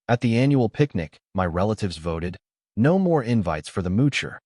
At the annual picnic, my relatives voted, no more invites for the Moocher.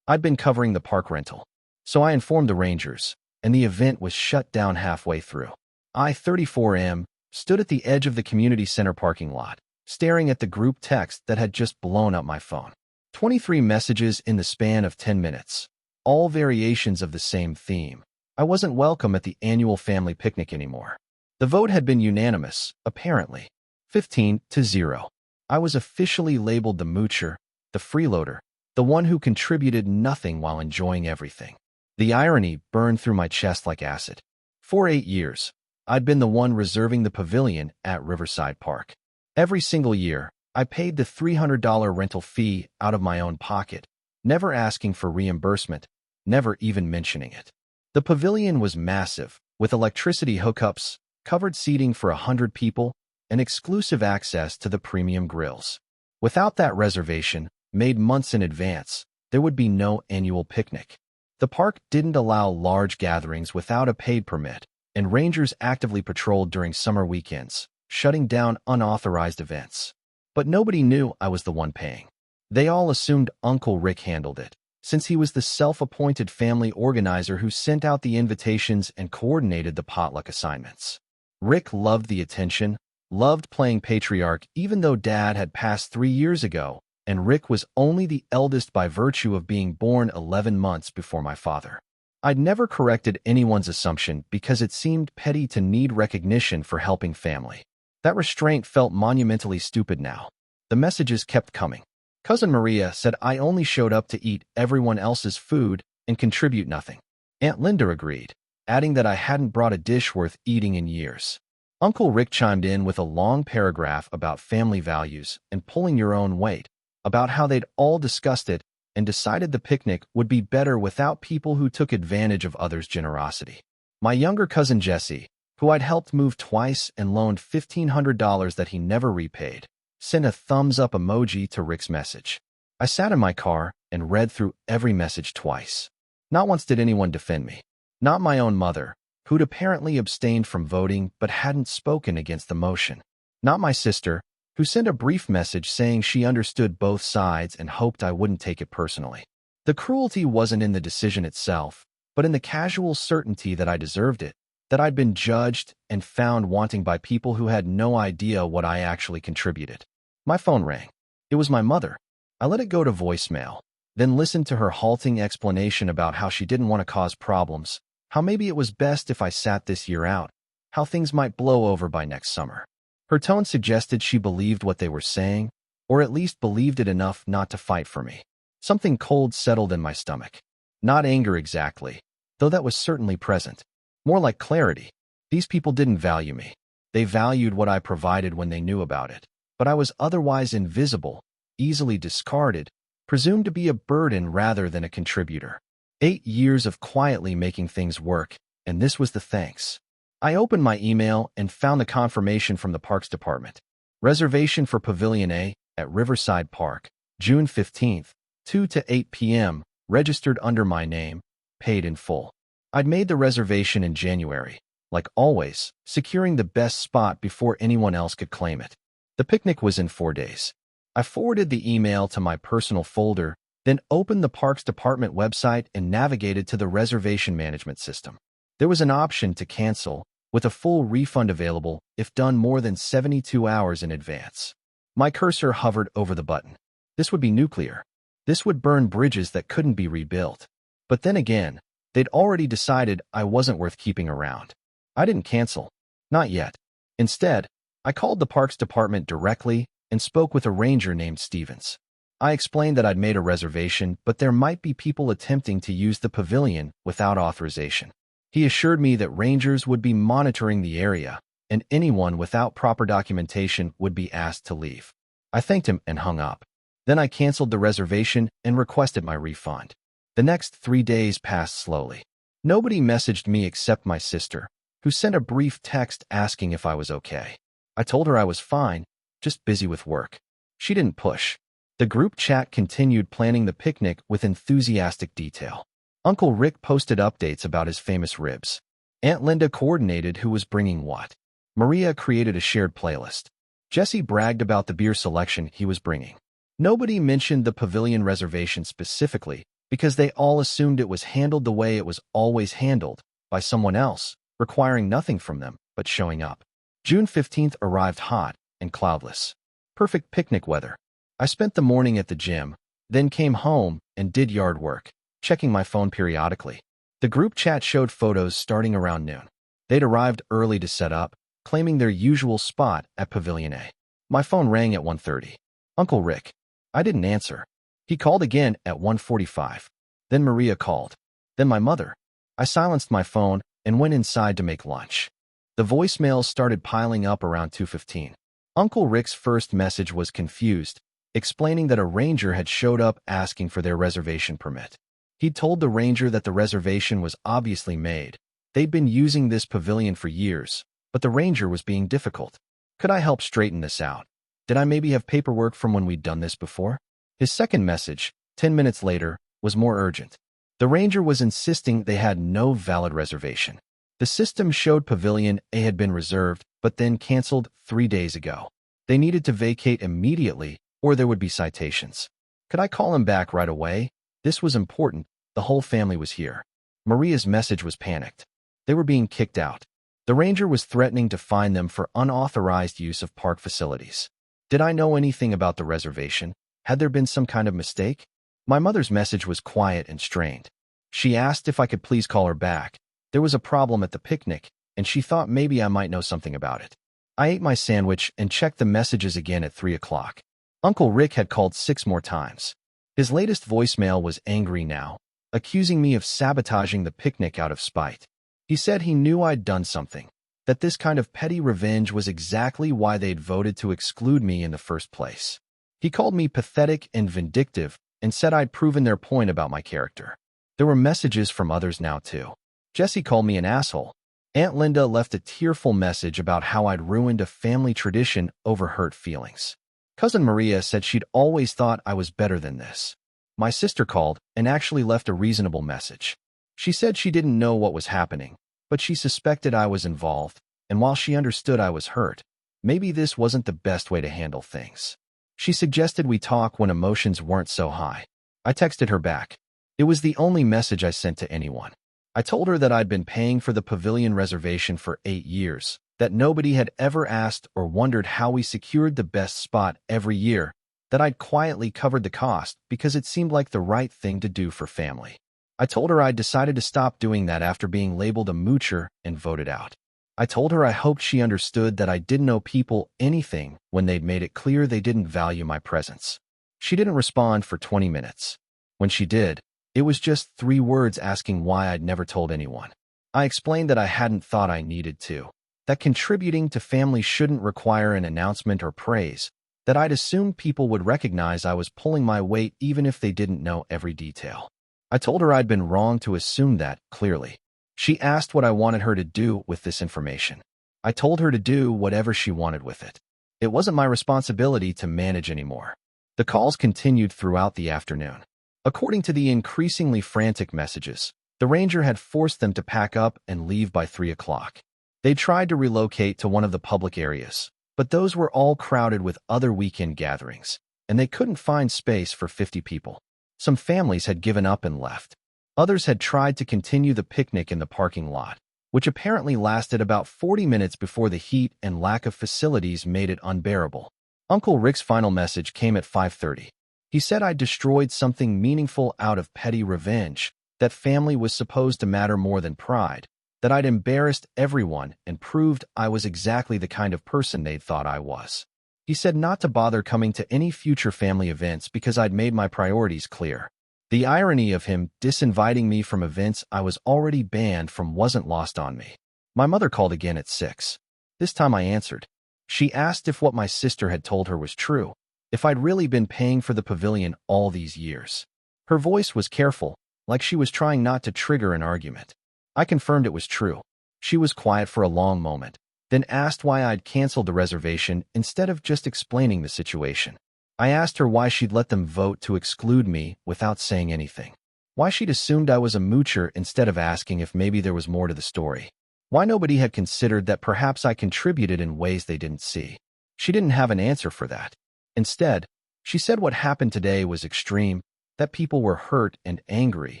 I'd been covering the park rental, so I informed the rangers, and the event was shut down halfway through. I, 34M, stood at the edge of the community center parking lot, staring at the group text that had just blown up my phone. 23 messages in the span of 10 minutes, all variations of the same theme. I wasn't welcome at the annual family picnic anymore. The vote had been unanimous, apparently, 15-0. I was officially labeled the Moocher, the freeloader, the one who contributed nothing while enjoying everything. The irony burned through my chest like acid. For 8 years, I'd been the one reserving the pavilion at Riverside Park. Every single year, I paid the $300 rental fee out of my own pocket, never asking for reimbursement, never even mentioning it. The pavilion was massive, with electricity hookups, covered seating for 100 people, and exclusive access to the premium grills. Without that reservation, made months in advance, there would be no annual picnic. The park didn't allow large gatherings without a paid permit, and rangers actively patrolled during summer weekends, shutting down unauthorized events. But nobody knew I was the one paying. They all assumed Uncle Rick handled it, since he was the self-appointed family organizer who sent out the invitations and coordinated the potluck assignments. Rick loved the attention, loved playing patriarch even though Dad had passed 3 years ago, and Rick was only the eldest by virtue of being born 11 months before my father. I'd never corrected anyone's assumption because it seemed petty to need recognition for helping family. That restraint felt monumentally stupid now. The messages kept coming. Cousin Maria said I only showed up to eat everyone else's food and contribute nothing. Aunt Linda agreed, adding that I hadn't brought a dish worth eating in years. Uncle Rick chimed in with a long paragraph about family values and pulling your own weight, about how they'd all discussed it and decided the picnic would be better without people who took advantage of others' generosity. My younger cousin Jesse, who I'd helped move twice and loaned $1,500 that he never repaid, sent a thumbs-up emoji to Rick's message. I sat in my car and read through every message twice. Not once did anyone defend me. Not my own mother, who'd apparently abstained from voting but hadn't spoken against the motion. Not my sister, who sent a brief message saying she understood both sides and hoped I wouldn't take it personally. The cruelty wasn't in the decision itself, but in the casual certainty that I deserved it, that I'd been judged and found wanting by people who had no idea what I actually contributed. My phone rang. It was my mother. I let it go to voicemail, then listened to her halting explanation about how she didn't want to cause problems, how maybe it was best if I sat this year out, how things might blow over by next summer. Her tone suggested she believed what they were saying, or at least believed it enough not to fight for me. Something cold settled in my stomach. Not anger exactly, though that was certainly present. More like clarity. These people didn't value me. They valued what I provided when they knew about it. But I was otherwise invisible, easily discarded, presumed to be a burden rather than a contributor. 8 years of quietly making things work, and this was the thanks. I opened my email and found the confirmation from the Parks Department. Reservation for Pavilion A at Riverside Park, June 15th, 2 to 8 p.m., registered under my name, paid in full. I'd made the reservation in January, like always, securing the best spot before anyone else could claim it. The picnic was in 4 days. I forwarded the email to my personal folder, then opened the Parks Department website and navigated to the reservation management system. There was an option to cancel, with a full refund available if done more than 72 hours in advance. My cursor hovered over the button. This would be nuclear. This would burn bridges that couldn't be rebuilt. But then again, they'd already decided I wasn't worth keeping around. I didn't cancel. Not yet. Instead, I called the Parks Department directly and spoke with a ranger named Stevens. I explained that I'd made a reservation, but there might be people attempting to use the pavilion without authorization. He assured me that rangers would be monitoring the area, and anyone without proper documentation would be asked to leave. I thanked him and hung up. Then I canceled the reservation and requested my refund. The next 3 days passed slowly. Nobody messaged me except my sister, who sent a brief text asking if I was okay. I told her I was fine, just busy with work. She didn't push. The group chat continued planning the picnic with enthusiastic detail. Uncle Rick posted updates about his famous ribs. Aunt Linda coordinated who was bringing what. Maria created a shared playlist. Jesse bragged about the beer selection he was bringing. Nobody mentioned the pavilion reservation specifically because they all assumed it was handled the way it was always handled, by someone else, requiring nothing from them but showing up. June 15th arrived hot and cloudless. Perfect picnic weather. I spent the morning at the gym, then came home and did yard work, checking my phone periodically. The group chat showed photos starting around noon. They'd arrived early to set up, claiming their usual spot at Pavilion A. My phone rang at 1:30. Uncle Rick. I didn't answer. He called again at 1:45. Then Maria called. Then my mother. I silenced my phone and went inside to make lunch. The voicemails started piling up around 2:15. Uncle Rick's first message was confused, explaining that a ranger had showed up asking for their reservation permit. He'd told the ranger that the reservation was obviously made. They'd been using this pavilion for years, but the ranger was being difficult. Could I help straighten this out? Did I maybe have paperwork from when we'd done this before? His second message, 10 minutes later, was more urgent. The ranger was insisting they had no valid reservation. The system showed Pavilion A had been reserved, but then canceled 3 days ago. They needed to vacate immediately, or there would be citations. Could I call him back right away? This was important. The whole family was here. Maria's message was panicked. They were being kicked out. The ranger was threatening to fine them for unauthorized use of park facilities. Did I know anything about the reservation? Had there been some kind of mistake? My mother's message was quiet and strained. She asked if I could please call her back. There was a problem at the picnic, and she thought maybe I might know something about it. I ate my sandwich and checked the messages again at 3 o'clock. Uncle Rick had called 6 more times. His latest voicemail was angry now, accusing me of sabotaging the picnic out of spite. He said he knew I'd done something, that this kind of petty revenge was exactly why they'd voted to exclude me in the first place. He called me pathetic and vindictive and said I'd proven their point about my character. There were messages from others now, too. Jesse called me an asshole. Aunt Linda left a tearful message about how I'd ruined a family tradition over hurt feelings. Cousin Maria said she'd always thought I was better than this. My sister called and actually left a reasonable message. She said she didn't know what was happening, but she suspected I was involved, and while she understood I was hurt, maybe this wasn't the best way to handle things. She suggested we talk when emotions weren't so high. I texted her back. It was the only message I sent to anyone. I told her that I'd been paying for the pavilion reservation for 8 years, that nobody had ever asked or wondered how we secured the best spot every year, that I'd quietly covered the cost because it seemed like the right thing to do for family. I told her I'd decided to stop doing that after being labeled a moocher and voted out. I told her I hoped she understood that I didn't owe people anything when they'd made it clear they didn't value my presence. She didn't respond for 20 minutes. When she did, it was just 3 words asking why I'd never told anyone. I explained that I hadn't thought I needed to, that contributing to family shouldn't require an announcement or praise, that I'd assumed people would recognize I was pulling my weight even if they didn't know every detail. I told her I'd been wrong to assume that, clearly. She asked what I wanted her to do with this information. I told her to do whatever she wanted with it. It wasn't my responsibility to manage anymore. The calls continued throughout the afternoon. According to the increasingly frantic messages, the ranger had forced them to pack up and leave by 3 o'clock. They tried to relocate to one of the public areas, but those were all crowded with other weekend gatherings, and they couldn't find space for 50 people. Some families had given up and left. Others had tried to continue the picnic in the parking lot, which apparently lasted about 40 minutes before the heat and lack of facilities made it unbearable. Uncle Rick's final message came at 5:30. He said I'd destroyed something meaningful out of petty revenge, that family was supposed to matter more than pride, that I'd embarrassed everyone and proved I was exactly the kind of person they'd thought I was. He said not to bother coming to any future family events because I'd made my priorities clear. The irony of him disinviting me from events I was already banned from wasn't lost on me. My mother called again at 6. This time I answered. She asked if what my sister had told her was true, if I'd really been paying for the pavilion all these years. Her voice was careful, like she was trying not to trigger an argument. I confirmed it was true. She was quiet for a long moment, then asked why I'd canceled the reservation instead of just explaining the situation. I asked her why she'd let them vote to exclude me without saying anything. Why she'd assumed I was a moocher instead of asking if maybe there was more to the story. Why nobody had considered that perhaps I contributed in ways they didn't see. She didn't have an answer for that. Instead, she said what happened today was extreme, that people were hurt and angry,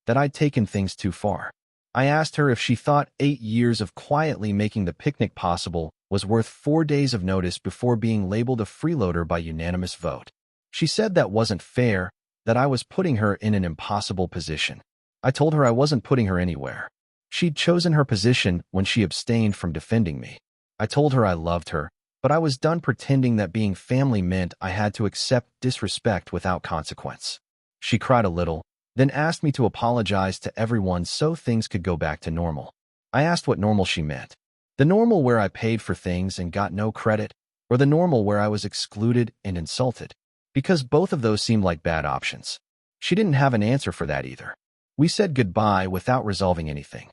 that I'd taken things too far. I asked her if she thought 8 years of quietly making the picnic possible was worth 4 days of notice before being labeled a freeloader by unanimous vote. She said that wasn't fair, that I was putting her in an impossible position. I told her I wasn't putting her anywhere. She'd chosen her position when she abstained from defending me. I told her I loved her, but I was done pretending that being family meant I had to accept disrespect without consequence. She cried a little, then asked me to apologize to everyone so things could go back to normal. I asked what normal she meant. The normal where I paid for things and got no credit, or the normal where I was excluded and insulted? Because both of those seemed like bad options. She didn't have an answer for that either. We said goodbye without resolving anything.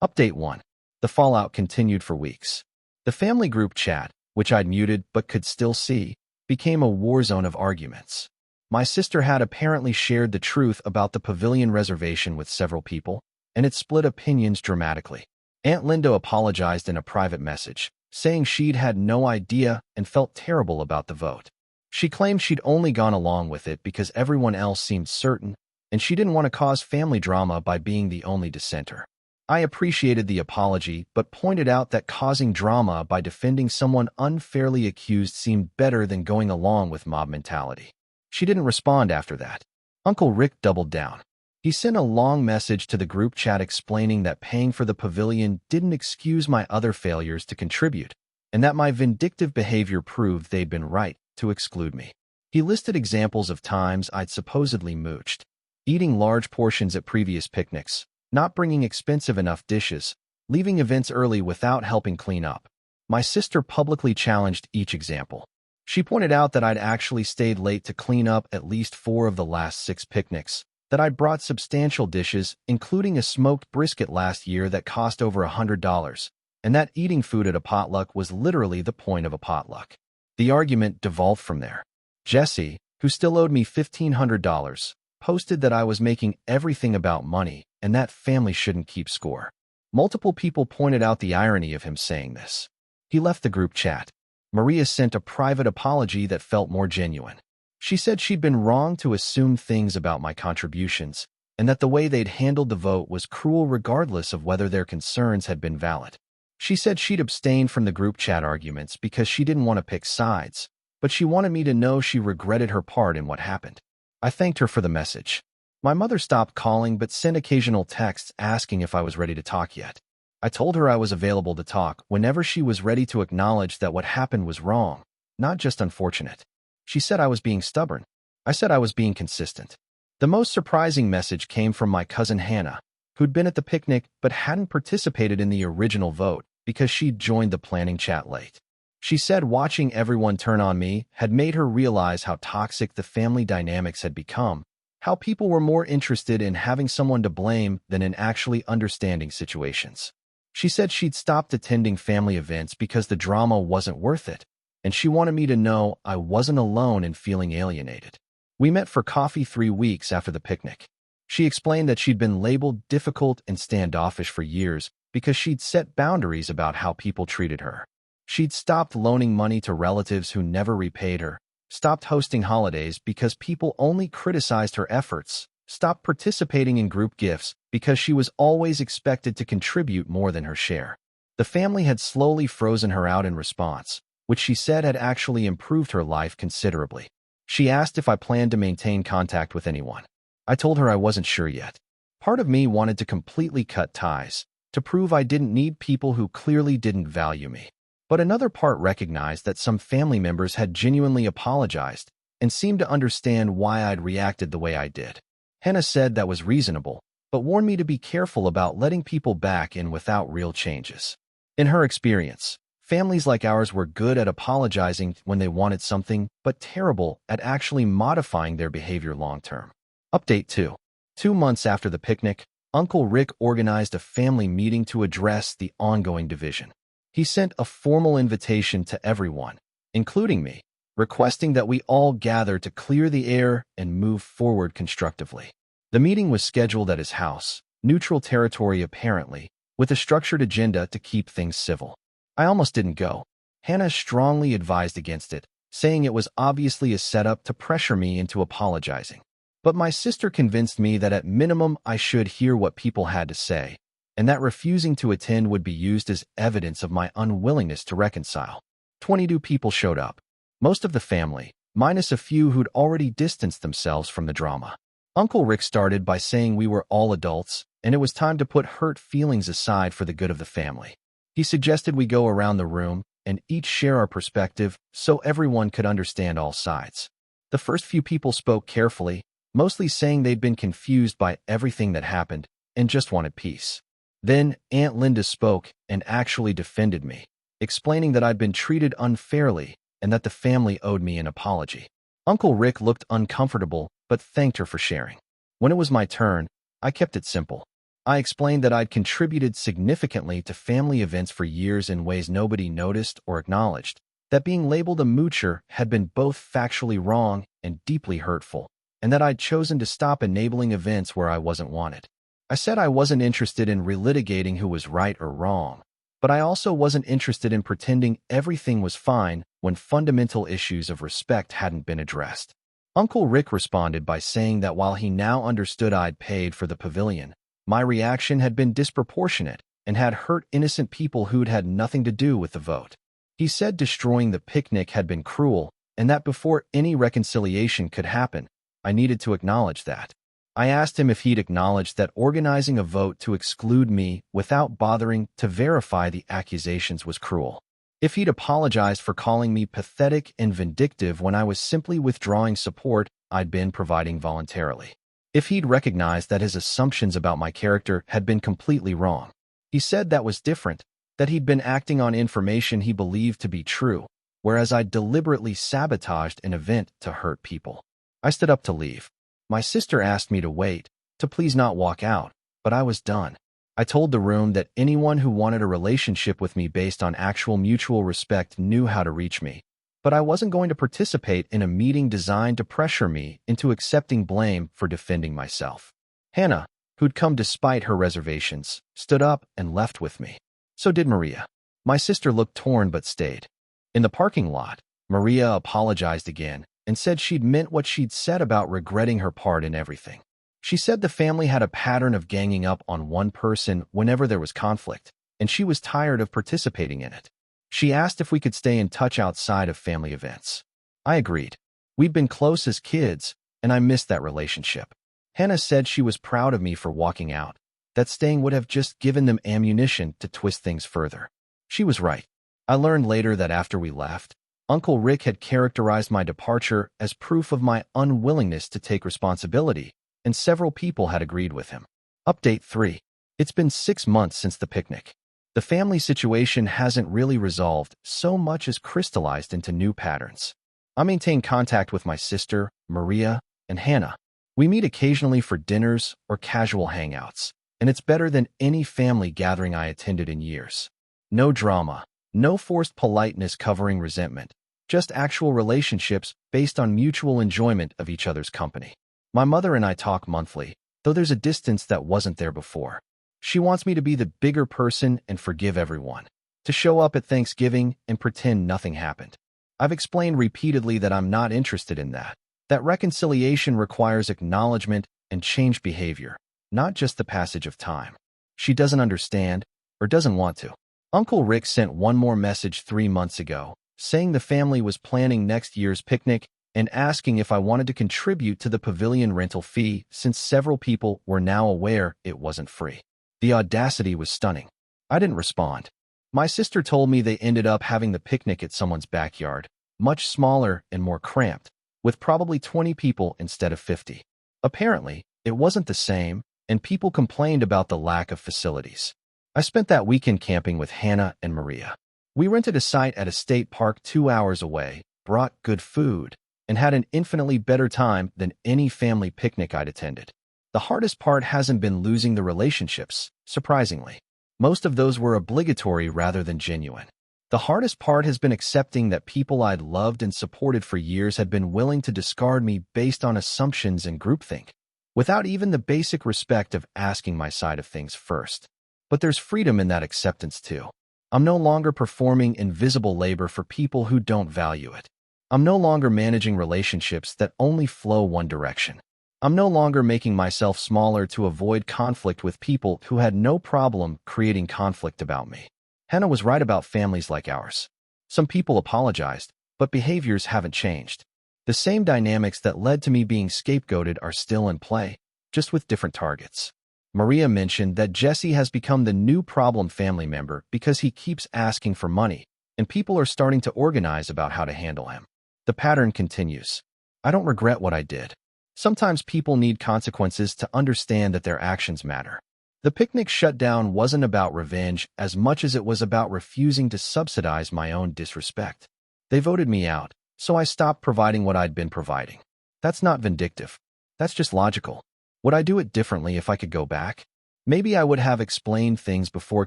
Update 1. The fallout continued for weeks. The family group chat, which I'd muted but could still see, became a war zone of arguments. My sister had apparently shared the truth about the pavilion reservation with several people, and it split opinions dramatically. Aunt Linda apologized in a private message, saying she'd had no idea and felt terrible about the vote. She claimed she'd only gone along with it because everyone else seemed certain, and she didn't want to cause family drama by being the only dissenter. I appreciated the apology, but pointed out that causing drama by defending someone unfairly accused seemed better than going along with mob mentality. She didn't respond after that. Uncle Rick doubled down. He sent a long message to the group chat explaining that paying for the pavilion didn't excuse my other failures to contribute, and that my vindictive behavior proved they'd been right to exclude me. He listed examples of times I'd supposedly mooched, eating large portions at previous picnics, not bringing expensive enough dishes, leaving events early without helping clean up. My sister publicly challenged each example. She pointed out that I'd actually stayed late to clean up at least 4 of the last 6 picnics, that I'd brought substantial dishes, including a smoked brisket last year that cost over $100, and that eating food at a potluck was literally the point of a potluck. The argument devolved from there. Jesse, who still owed me $1,500, posted that I was making everything about money and that family shouldn't keep score. Multiple people pointed out the irony of him saying this. He left the group chat. Maria sent a private apology that felt more genuine. She said she'd been wrong to assume things about my contributions, and that the way they'd handled the vote was cruel regardless of whether their concerns had been valid. She said she'd abstained from the group chat arguments because she didn't want to pick sides, but she wanted me to know she regretted her part in what happened. I thanked her for the message. My mother stopped calling but sent occasional texts asking if I was ready to talk yet. I told her I was available to talk whenever she was ready to acknowledge that what happened was wrong, not just unfortunate. She said I was being stubborn. I said I was being consistent. The most surprising message came from my cousin Hannah, who'd been at the picnic but hadn't participated in the original vote because she'd joined the planning chat late. She said watching everyone turn on me had made her realize how toxic the family dynamics had become, how people were more interested in having someone to blame than in actually understanding situations. She said she'd stopped attending family events because the drama wasn't worth it, and she wanted me to know I wasn't alone in feeling alienated. We met for coffee 3 weeks after the picnic. She explained that she'd been labeled difficult and standoffish for years because she'd set boundaries about how people treated her. She'd stopped loaning money to relatives who never repaid her, stopped hosting holidays because people only criticized her efforts, stopped participating in group gifts because she was always expected to contribute more than her share. The family had slowly frozen her out in response, which she said had actually improved her life considerably. She asked if I planned to maintain contact with anyone. I told her I wasn't sure yet. Part of me wanted to completely cut ties, to prove I didn't need people who clearly didn't value me. But another part recognized that some family members had genuinely apologized and seemed to understand why I'd reacted the way I did. Hannah said that was reasonable, but warned me to be careful about letting people back in without real changes. In her experience, families like ours were good at apologizing when they wanted something, but terrible at actually modifying their behavior long-term. Update 2. 2 months after the picnic, Uncle Rick organized a family meeting to address the ongoing division. He sent a formal invitation to everyone, including me, requesting that we all gather to clear the air and move forward constructively. The meeting was scheduled at his house, neutral territory apparently, with a structured agenda to keep things civil. I almost didn't go. Hannah strongly advised against it, saying it was obviously a setup to pressure me into apologizing. But my sister convinced me that at minimum I should hear what people had to say, and that refusing to attend would be used as evidence of my unwillingness to reconcile. 22 people showed up, most of the family, minus a few who'd already distanced themselves from the drama. Uncle Rick started by saying we were all adults, and it was time to put hurt feelings aside for the good of the family. He suggested we go around the room and each share our perspective so everyone could understand all sides. The first few people spoke carefully, mostly saying they'd been confused by everything that happened and just wanted peace. Then Aunt Linda spoke and actually defended me, explaining that I'd been treated unfairly and that the family owed me an apology. Uncle Rick looked uncomfortable but thanked her for sharing. When it was my turn, I kept it simple. I explained that I'd contributed significantly to family events for years in ways nobody noticed or acknowledged, that being labeled a moocher had been both factually wrong and deeply hurtful, and that I'd chosen to stop enabling events where I wasn't wanted. I said I wasn't interested in relitigating who was right or wrong, but I also wasn't interested in pretending everything was fine when fundamental issues of respect hadn't been addressed. Uncle Rick responded by saying that while he now understood I'd paid for the pavilion, my reaction had been disproportionate and had hurt innocent people who'd had nothing to do with the vote. He said destroying the picnic had been cruel and that before any reconciliation could happen, I needed to acknowledge that. I asked him if he'd acknowledged that organizing a vote to exclude me without bothering to verify the accusations was cruel. If he'd apologized for calling me pathetic and vindictive when I was simply withdrawing support I'd been providing voluntarily. If he'd recognized that his assumptions about my character had been completely wrong. He said that was different, that he'd been acting on information he believed to be true, whereas I'd deliberately sabotaged an event to hurt people. I stood up to leave. My sister asked me to wait, to please not walk out, but I was done. I told the room that anyone who wanted a relationship with me based on actual mutual respect knew how to reach me, but I wasn't going to participate in a meeting designed to pressure me into accepting blame for defending myself. Hannah, who'd come despite her reservations, stood up and left with me. So did Maria. My sister looked torn but stayed. In the parking lot, Maria apologized again and said she'd meant what she'd said about regretting her part in everything. She said the family had a pattern of ganging up on one person whenever there was conflict, and she was tired of participating in it. She asked if we could stay in touch outside of family events. I agreed. We'd been close as kids, and I missed that relationship. Hannah said she was proud of me for walking out, that staying would have just given them ammunition to twist things further. She was right. I learned later that after we left, Uncle Rick had characterized my departure as proof of my unwillingness to take responsibility, and several people had agreed with him. Update 3. It's been 6 months since the picnic. The family situation hasn't really resolved so much as crystallized into new patterns. I maintain contact with my sister, Maria, and Hannah. We meet occasionally for dinners or casual hangouts, and it's better than any family gathering I attended in years. No drama, no forced politeness covering resentment, just actual relationships based on mutual enjoyment of each other's company. My mother and I talk monthly, though there's a distance that wasn't there before. She wants me to be the bigger person and forgive everyone, to show up at Thanksgiving and pretend nothing happened. I've explained repeatedly that I'm not interested in that reconciliation requires acknowledgement and changed behavior, not just the passage of time. She doesn't understand, or doesn't want to. Uncle Rick sent one more message 3 months ago, saying the family was planning next year's picnic and asking if I wanted to contribute to the pavilion rental fee since several people were now aware it wasn't free. The audacity was stunning. I didn't respond. My sister told me they ended up having the picnic at someone's backyard, much smaller and more cramped, with probably 20 people instead of 50. Apparently, it wasn't the same, and people complained about the lack of facilities. I spent that weekend camping with Hannah and Maria. We rented a site at a state park 2 hours away, brought good food, and had an infinitely better time than any family picnic I'd attended. The hardest part hasn't been losing the relationships, surprisingly. Most of those were obligatory rather than genuine. The hardest part has been accepting that people I'd loved and supported for years had been willing to discard me based on assumptions and groupthink, without even the basic respect of asking my side of things first. But there's freedom in that acceptance too. I'm no longer performing invisible labor for people who don't value it. I'm no longer managing relationships that only flow one direction. I'm no longer making myself smaller to avoid conflict with people who had no problem creating conflict about me. Hannah was right about families like ours. Some people apologized, but behaviors haven't changed. The same dynamics that led to me being scapegoated are still in play, just with different targets. Maria mentioned that Jesse has become the new problem family member because he keeps asking for money, and people are starting to organize about how to handle him. The pattern continues. I don't regret what I did. Sometimes people need consequences to understand that their actions matter. The picnic shutdown wasn't about revenge as much as it was about refusing to subsidize my own disrespect. They voted me out, so I stopped providing what I'd been providing. That's not vindictive. That's just logical. Would I do it differently if I could go back? Maybe I would have explained things before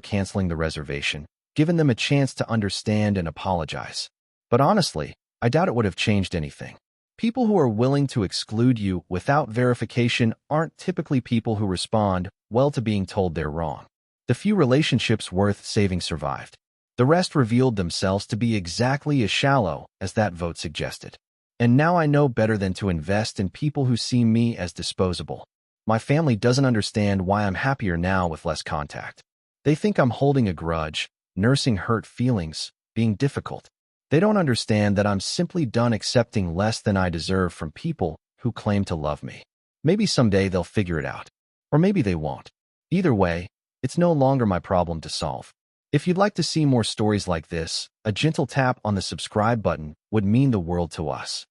canceling the reservation, given them a chance to understand and apologize. But honestly, I doubt it would have changed anything. People who are willing to exclude you without verification aren't typically people who respond well to being told they're wrong. The few relationships worth saving survived. The rest revealed themselves to be exactly as shallow as that vote suggested. And now I know better than to invest in people who see me as disposable. My family doesn't understand why I'm happier now with less contact. They think I'm holding a grudge, nursing hurt feelings, being difficult. They don't understand that I'm simply done accepting less than I deserve from people who claim to love me. Maybe someday they'll figure it out. Or maybe they won't. Either way, it's no longer my problem to solve. If you'd like to see more stories like this, a gentle tap on the subscribe button would mean the world to us.